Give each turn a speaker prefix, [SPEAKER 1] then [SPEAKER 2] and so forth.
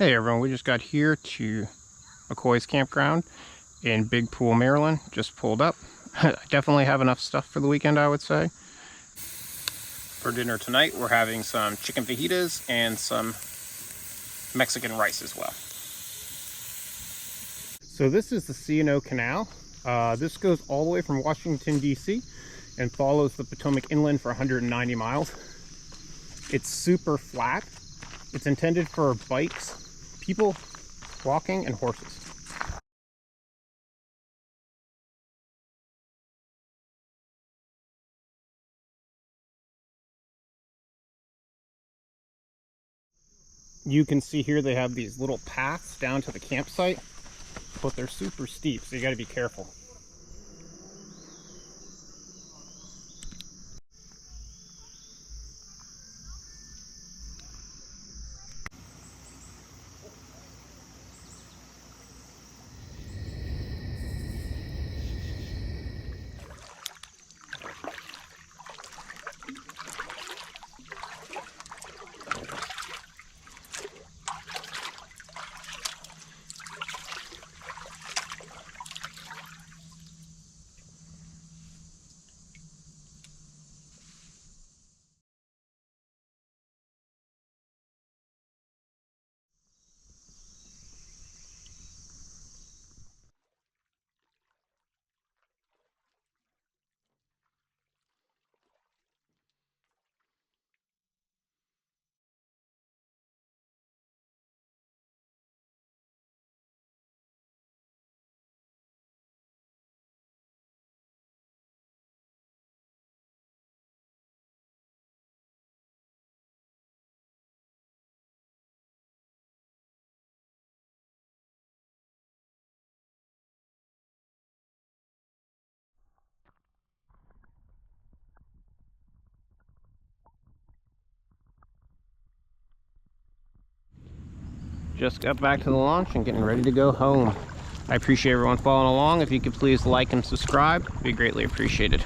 [SPEAKER 1] Hey everyone, we just got here to McCoy's campground in Big Pool, Maryland. Just pulled up. I definitely have enough stuff for the weekend, I would say. For dinner tonight, we're having some chicken fajitas and some Mexican rice as well. So this is the C&O Canal. This goes all the way from Washington, D.C. and follows the Potomac inland for 190 miles. It's super flat. It's intended for bikes, people walking, and horses. You can see here they have these little paths down to the campsite, but they're super steep, so you got to be careful. Just got back to the launch and getting ready to go home. I appreciate everyone following along. If you could please like and subscribe, it'd be greatly appreciated.